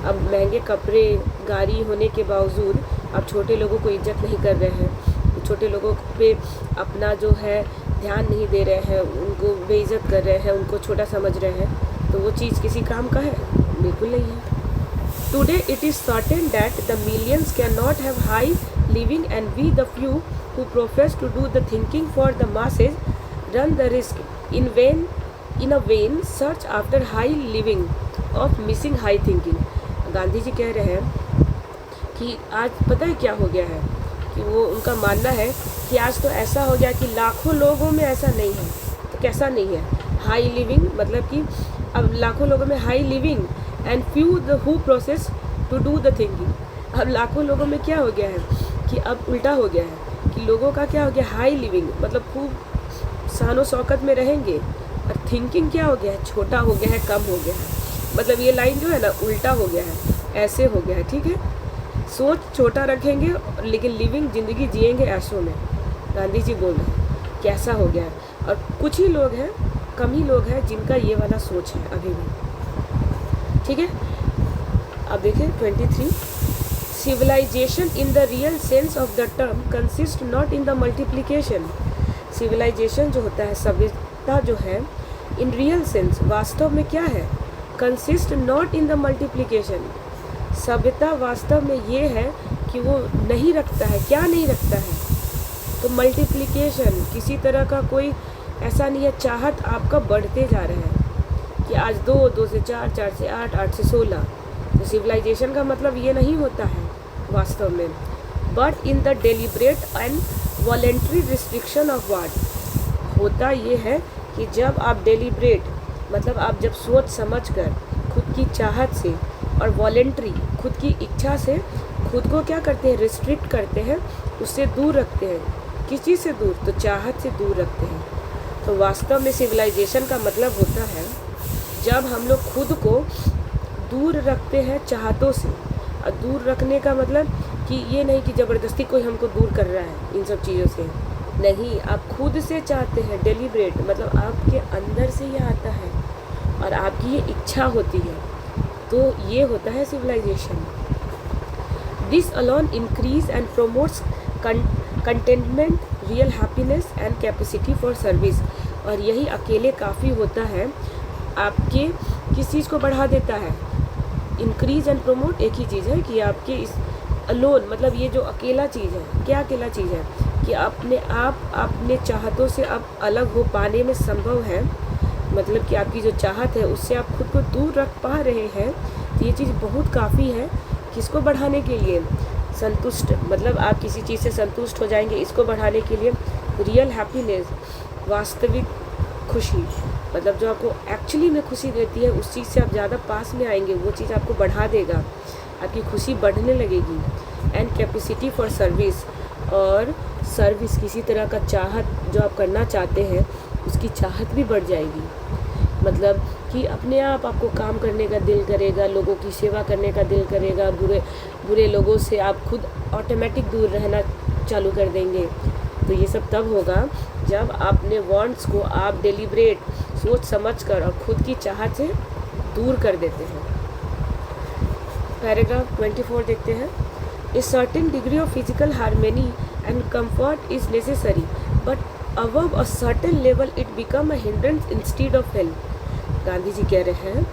अब महंगे कपड़े, गाड़ी होने के बावजूद आप छोटे लोगों को इज्जत नहीं कर रहे हैं, छोटे लोगों पे अपना जो है ध्यान नहीं दे रहे हैं, उनको बेइज्जत कर रहे हैं, उनको छोटा समझ रहे हैं, तो वो चीज़ किसी काम का है? बिल्कुल नहीं है। Today it is certain that the millions can not have high living and we the few who profess to do the thinking for the masses run the risk in a vain search after high living of missing high thinking। Gandhi ji कह रहे हैं कि आज पता है क्या हो गया है, कि वो उनका मानना है कि आज तो ऐसा हो गया कि लाखों लोगों में ऐसा नहीं है। तो कैसा नहीं है, हाई लिविंग मतलब कि अब लाखों लोगों में high living and few the who process to do the thinking. अब लाखों लोगों में क्या हो गया है कि अब उल्टा हो गया है कि लोगों का क्या हो गया, हाई लिविंग, मतलब खूब शानो शौकत में रहेंगे, और थिंकिंग क्या हो गया है, छोटा हो गया है, कम हो गया है। मतलब ये लाइन जो है ना उल्टा हो गया है, ऐसे हो गया है, ठीक है। सोच छोटा रखेंगे लेकिन लिविंग ज़िंदगी जिएंगे ऐसों में। गांधी जी बोल रहे हैं कैसा हो गया है। और कुछ ही लोग हैं, कम ही लोग हैं जिनका ये वाला सोच है अभी भी, ठीक है। अब देखिए 23, civilization in the real sense of the term consist not in the multiplication. Civilization जो होता है, सभ्यता जो है, इन रियल सेंस वास्तव में क्या है, consist not in the multiplication. सभ्यता वास्तव में ये है कि वो नहीं रखता है, क्या नहीं रखता है, तो मल्टीप्लिकेशन, किसी तरह का कोई ऐसा नहीं है, चाहत आपका बढ़ते जा रहा है कि आज 2, 2 से 4, 4 से 8, 8 से 16। तो सिविलाइजेशन का मतलब ये नहीं होता है वास्तव में, but in the deliberate and voluntary restriction of word. होता ये है कि जब आप डेलिब्रेट, मतलब आप जब सोच समझ कर खुद की चाहत से, और वॉलेंट्री खुद की इच्छा से खुद को क्या करते हैं, रिस्ट्रिक्ट करते हैं, उससे दूर रखते हैं। किस चीज़ से दूर, तो चाहत से दूर रखते हैं। तो वास्तव में सिविलाइजेशन का मतलब होता है जब हम लोग खुद को दूर रखते हैं चाहतों से। और दूर रखने का मतलब कि ये नहीं कि ज़बरदस्ती कोई हमको दूर कर रहा है इन सब चीज़ों से, नहीं, आप खुद से चाहते हैं, डेलिब्रेट, मतलब आपके अंदर से ये आता है और आपकी ये इच्छा होती है, तो ये होता है civilization. This alone increase and promotes contentment, real happiness and capacity for service. और यही अकेले काफ़ी होता है, आपके किस चीज़ को बढ़ा देता है, इंक्रीज एंड प्रोमोट एक ही चीज़ है कि आपके इस अलोन, मतलब ये जो अकेला चीज़ है, क्या अकेला चीज़ है कि अपने चाहतों से आप अलग हो पाने में संभव है, मतलब कि आपकी जो चाहत है उससे आप खुद को दूर रख पा रहे हैं। तो ये चीज़ बहुत काफ़ी है किसको बढ़ाने के लिए, संतुष्ट, मतलब आप किसी चीज़ से संतुष्ट हो जाएंगे, इसको बढ़ाने के लिए। रियल हैप्पीनेस, वास्तविक खुशी, मतलब जो आपको एक्चुअली में खुशी देती है, उस चीज़ से आप ज़्यादा पास में आएंगे, वो चीज़ आपको बढ़ा देगा, आपकी खुशी बढ़ने लगेगी। एंड कैपेसिटी फॉर सर्विस, और सर्विस, किसी तरह का चाहत जो आप करना चाहते हैं उसकी चाहत भी बढ़ जाएगी। मतलब कि अपने आप आपको काम करने का दिल करेगा, लोगों की सेवा करने का दिल करेगा, बुरे लोगों से आप खुद ऑटोमेटिक दूर रहना चालू कर देंगे। तो ये सब तब होगा जब अपने वांट्स को आप डेलिब्रेट, सोच समझकर और खुद की चाहत से दूर कर देते हैं। पैराग्राफ 24 देखते हैं। A certain degree of physical harmony and comfort is necessary, but above a certain level it become a hindrance instead of help। Gandhi ji कह रहे हैं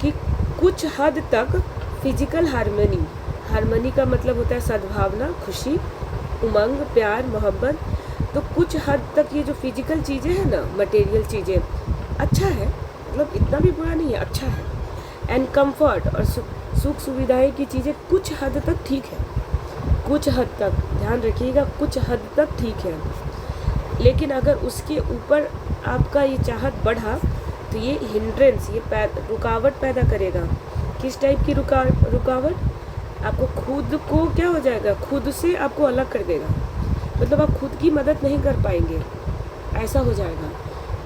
कि कुछ हद तक फिजिकल हार्मनी का मतलब होता है सद्भावना, खुशी, उमंग, प्यार, मोहब्बत। तो कुछ हद तक ये जो फिजिकल चीज़ें हैं ना, मटेरियल चीज़ें, अच्छा है, मतलब इतना भी बुरा नहीं है, अच्छा है। एंड कंफर्ट, और सुख सुविधाएं की चीज़ें कुछ हद तक ठीक है, कुछ हद तक, ध्यान रखिएगा, कुछ हद तक ठीक है। लेकिन अगर उसके ऊपर आपका ये चाहत बढ़ा तो ये हिंड्रेंस, ये रुकावट पैदा करेगा। किस टाइप की रुकावट, आपको खुद को क्या हो जाएगा, खुद से आपको अलग कर देगा, मतलब आप खुद की मदद नहीं कर पाएंगे, ऐसा हो जाएगा।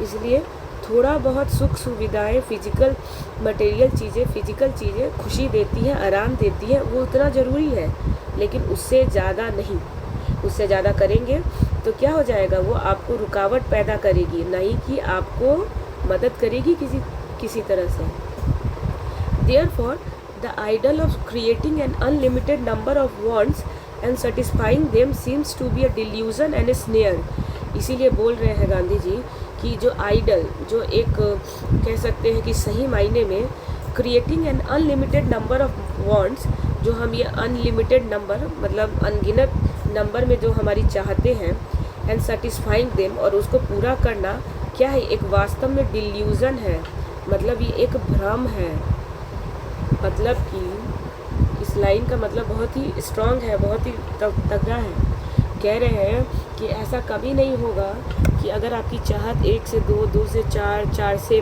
इसलिए थोड़ा बहुत सुख सुविधाएं, फिजिकल मटेरियल चीज़ें, फिजिकल चीज़ें खुशी देती हैं, आराम देती हैं, वो उतना ज़रूरी है, लेकिन उससे ज़्यादा नहीं। उससे ज़्यादा करेंगे तो क्या हो जाएगा, वो आपको रुकावट पैदा करेगी, नहीं कि आपको मदद करेगी किसी तरह से। Therefore, the ideal of creating an unlimited number of wants and satisfying them seems to be a delusion and a snare। इसीलिए बोल रहे हैं गांधी जी कि जो आइडल, जो एक कह सकते हैं कि सही मायने में creating an unlimited number of wants, जो हम ये अनलिमिटेड नंबर, मतलब अनगिनत नंबर में जो हमारी चाहते हैं, एंड सेटिस्फाइंग देम, और उसको पूरा करना क्या है, एक वास्तव में डिल्यूज़न है, मतलब ये एक भ्रम है। मतलब कि इस लाइन का मतलब बहुत ही स्ट्रांग है, बहुत ही तगड़ा है। कह रहे हैं कि ऐसा कभी नहीं होगा कि अगर आपकी चाहत 1 से 2, 2 से 4, 4 से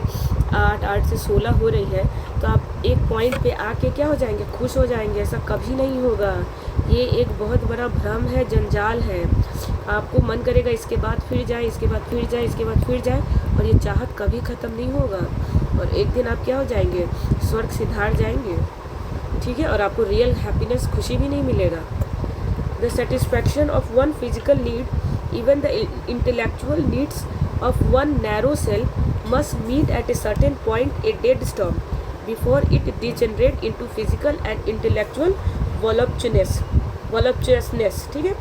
8, 8 से 16 हो रही है, तो आप एक पॉइंट पे आके क्या हो जाएंगे, खुश हो जाएंगे। ऐसा कभी नहीं होगा। ये एक बहुत बड़ा भ्रम है, जंजाल है। आपको मन करेगा इसके बाद फिर जाए, इसके बाद फिर जाए, इसके बाद फिर जाए, और ये चाहत कभी ख़त्म नहीं होगा। और एक दिन आप क्या हो जाएंगे, स्वर्ग सिधार जाएंगे, ठीक है। और आपको रियल हैप्पीनेस, खुशी भी नहीं मिलेगा। The satisfaction of one physical need, even the intellectual needs of one narrow cell must meet at a certain point, a dead storm, before it degenerate into physical and intellectual voluptuousness। ठीक है।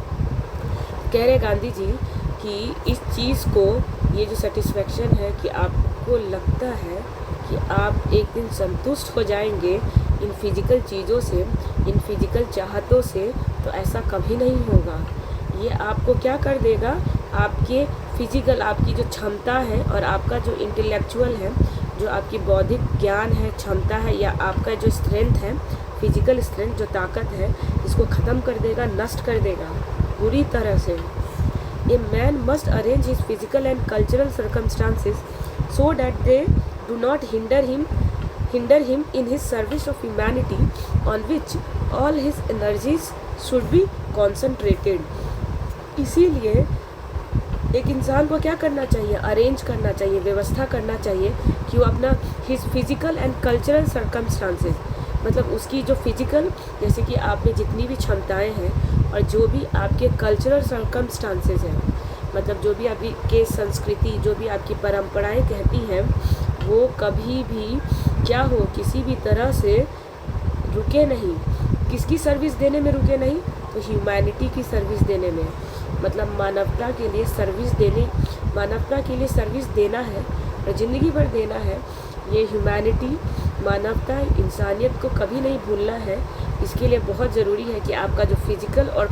कह रहे गांधी जी कि इस चीज़ को, ये जो satisfaction है कि आपको लगता है कि आप एक दिन संतुष्ट हो जाएंगे इन फिजिकल चीज़ों से, इन फिजिकल चाहतों से, तो ऐसा कभी नहीं होगा। ये आपको क्या कर देगा, आपके फिजिकल, आपकी जो क्षमता है और आपका जो इंटेलेक्चुअल है, जो आपकी बौद्धिक ज्ञान है, क्षमता है, या आपका जो स्ट्रेंथ है, फिजिकल स्ट्रेंथ, जो ताकत है, इसको ख़त्म कर देगा, नष्ट कर देगा पूरी तरह से। A man must arrange his physical and cultural circumstances so that they do not hinder him in his service of humanity on which all his energies should be concentrated. इसीलिए एक इंसान को क्या करना चाहिए, अरेंज करना चाहिए, व्यवस्था करना चाहिए कि वो अपना his physical and cultural circumstances, मतलब उसकी जो फिजिकल, जैसे कि आप में जितनी भी क्षमताएं हैं, और जो भी आपके कल्चरल सर्कमस्टांसेस हैं, मतलब जो भी आपकी के संस्कृति, जो भी आपकी परंपराएं कहती हैं, वो कभी भी क्या हो, किसी भी तरह से रुके नहीं। किसकी सर्विस देने में रुके नहीं, तो ह्यूमैनिटी की सर्विस देने में, मतलब मानवता के लिए सर्विस देने, मानवता के लिए सर्विस देना है और ज़िंदगी भर देना है। ये ह्यूमैनिटी, मानवता, इंसानियत को कभी नहीं भूलना है। इसके लिए बहुत ज़रूरी है कि आपका जो फिजिकल और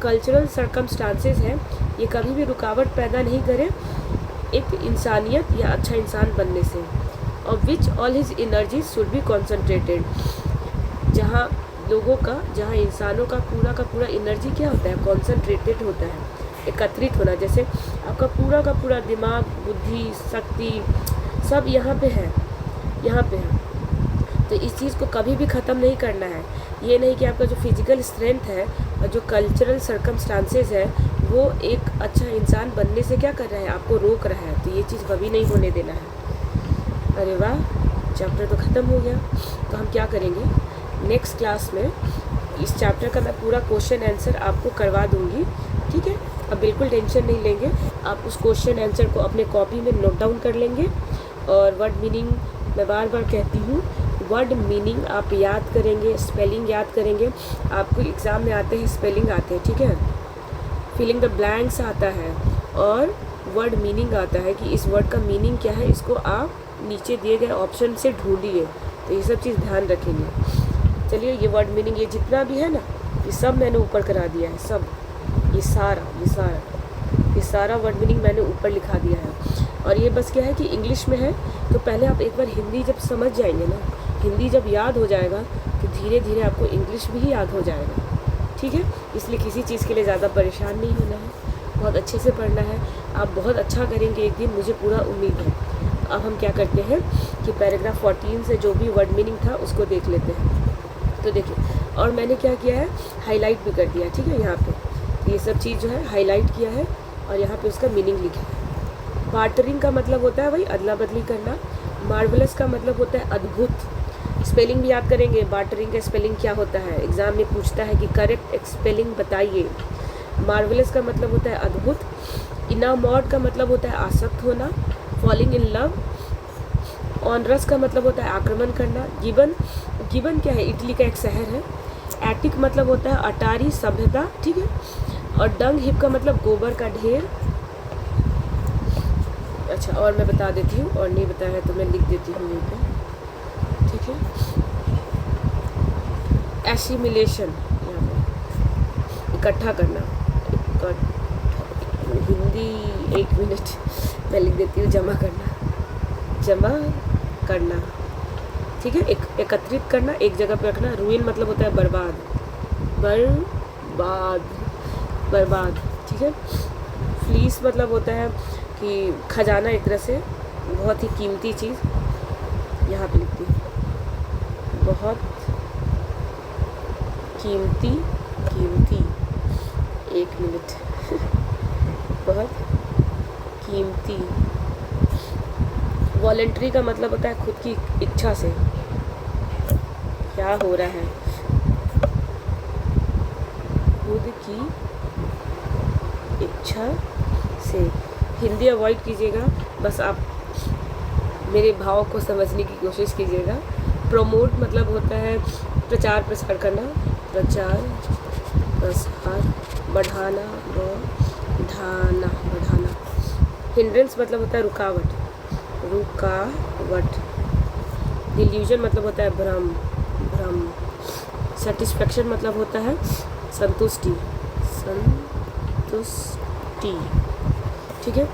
कल्चरल सर्कमस्टांसेस हैं, ये कभी भी रुकावट पैदा नहीं करें एक इंसानियत या अच्छा इंसान बनने से। और which all his energies should be concentrated, जहाँ लोगों का, जहाँ इंसानों का पूरा एनर्जी क्या होता है, कॉन्सनट्रेटेड होता है, एकत्रित होना। जैसे आपका पूरा दिमाग, बुद्धि, शक्ति सब यहाँ पे है। तो इस चीज़ को कभी भी ख़त्म नहीं करना है। ये नहीं कि आपका जो फिजिकल स्ट्रेंथ है और जो कल्चरल सर्कमस्टांसेस है, वो एक अच्छा इंसान बनने से क्या कर रहा है, आपको रोक रहा है। तो ये चीज़ कभी नहीं होने देना है। अरे वाह, चैप्टर तो ख़त्म हो गया। तो हम क्या करेंगे, नेक्स्ट क्लास में इस चैप्टर का मैं पूरा क्वेश्चन आंसर आपको करवा दूंगी, ठीक है। अब बिल्कुल टेंशन नहीं लेंगे, आप उस क्वेश्चन आंसर को अपने कॉपी में नोट डाउन कर लेंगे। और वर्ड मीनिंग, मैं बार बार कहती हूँ, वर्ड मीनिंग आप याद करेंगे, स्पेलिंग याद करेंगे। आपको एग्ज़ाम में आते हैं, स्पेलिंग आते हैं, ठीक है, फिलिंग द ब्लैंक्स आता है, और वर्ड मीनिंग आता है कि इस वर्ड का मीनिंग क्या है। इसको आप नीचे दिए गए ऑप्शन से ढूंढिए। तो ये सब चीज़ ध्यान रखेंगे। चलिए, ये वर्ड मीनिंग, ये जितना भी है ना, ये सब मैंने ऊपर करा दिया है, सब ये सारा वर्ड मीनिंग मैंने ऊपर लिखा दिया है। और ये बस क्या है कि इंग्लिश में है, तो पहले आप एक बार हिंदी जब समझ जाएंगे ना, हिंदी जब याद हो जाएगा, तो धीरे धीरे आपको इंग्लिश भी याद हो जाएगा, ठीक है। इसलिए किसी चीज़ के लिए ज़्यादा परेशान नहीं होना है, बहुत अच्छे से पढ़ना है। आप बहुत अच्छा करेंगे एक दिन, मुझे पूरा उम्मीद है। अब हम क्या करते हैं कि पैराग्राफ 14 से जो भी वर्ड मीनिंग था उसको देख लेते हैं। तो देखिए, और मैंने क्या किया है, हाईलाइट भी कर दिया, ठीक है। यहाँ पे ये सब चीज़ जो है हाईलाइट किया है, और यहाँ पे उसका मीनिंग लिखा है। बार्टरिंग का मतलब होता है वही अदला बदली करना। मार्वलस का मतलब होता है अद्भुत। स्पेलिंग भी याद करेंगे, बार्टरिंग का स्पेलिंग क्या होता है, एग्ज़ाम में पूछता है कि करेक्ट स्पेलिंग बताइए। मार्वलस का मतलब होता है अद्भुत। इनामोर्ड का मतलब होता है आसक्त होना, फॉलिंग इन लव। ऑनरस का मतलब होता है आक्रमण करना। गिबन क्या है, इटली का एक शहर है। एटिक मतलब होता है अटारी, सभ्यता, ठीक है। और डंग हिप का मतलब गोबर का ढेर। अच्छा, और मैं बता देती हूँ, और नहीं बताया है तो मैं लिख देती हूँ यहीं पे, ठीक है। एसिमिलेशन, यहाँ पे इकट्ठा करना, हिंदी, एक मिनट मैं लिख देती हूँ, जमा करना, ठीक है। एकत्रित करना, एक जगह पे रखना। रूइन मतलब होता है बर्बाद, ठीक है। फ्लीस मतलब होता है कि खजाना, एक तरह से बहुत ही कीमती चीज़, यहाँ पे लिखती हूँ, बहुत कीमती, एक मिनट बहुत कीमती। वॉलंटरी का मतलब होता है खुद की इच्छा से, क्या हो रहा है, खुद की इच्छा से। हिंदी अवॉइड कीजिएगा, बस आप मेरे भाव को समझने की कोशिश कीजिएगा। प्रमोट मतलब होता है प्रचार प्रसार करना, प्रचार प्रसार, बढ़ाना, बढ़ाना। हिंड्रेंस मतलब होता है रुकावट, डिल्यूजन मतलब होता है भ्रम। सेटिस्फैक्शन मतलब होता है संतुष्टि, ठीक है।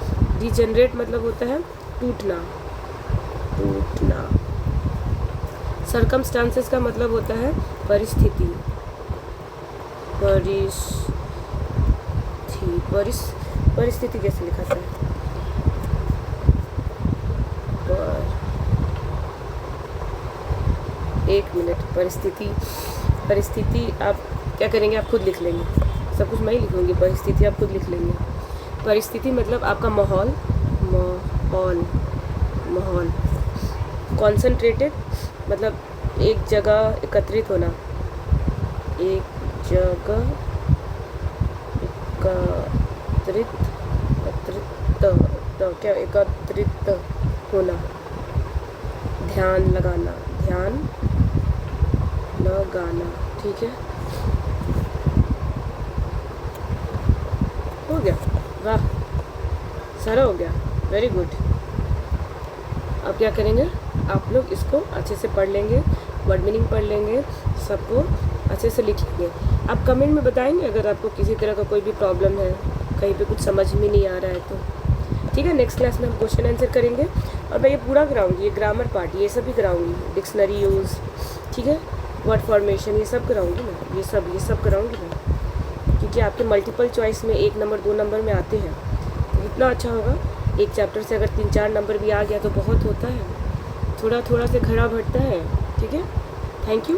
डिजेनरेट मतलब होता है टूटना। सर्कमस्टांसेस का मतलब होता है परिस्थिति, परिस्थिति कैसे लिखा था, एक मिनट। परिस्थिति आप क्या करेंगे, आप खुद लिख लेंगे, सब कुछ मैं ही लिखूंगी, परिस्थिति आप खुद लिख लेंगे। परिस्थिति मतलब आपका माहौल। कॉन्सेंट्रेटेड मतलब एक जगह एकत्रित होना, एकत्रित होना। ध्यान लगाना, ठीक है। हो गया, वाह, सारा हो गया, वेरी गुड। अब क्या करेंगे, आप लोग इसको अच्छे से पढ़ लेंगे, वर्ड मीनिंग पढ़ लेंगे, सबको अच्छे से लिख लेंगे। आप कमेंट में बताएंगे अगर आपको किसी तरह का कोई भी प्रॉब्लम है, कहीं पे कुछ समझ में नहीं आ रहा है तो, ठीक है। नेक्स्ट क्लास में हम क्वेश्चन आंसर करेंगे और मैं ये पूरा कराऊंगी, ये ग्रामर पार्ट ये सब भी कराऊंगी, डिक्शनरी यूज़, ठीक है, वर्ड फॉर्मेशन ये सब कराऊंगी मैं, ये सब कराऊंगी मैं, क्योंकि आपके मल्टीपल चॉइस में 1 नंबर 2 नंबर में आते हैं, तो इतना अच्छा होगा। एक चैप्टर से अगर 3-4 नंबर भी आ गया तो बहुत होता है, थोड़ा से खड़ा बढ़ता है, ठीक है। Thank you.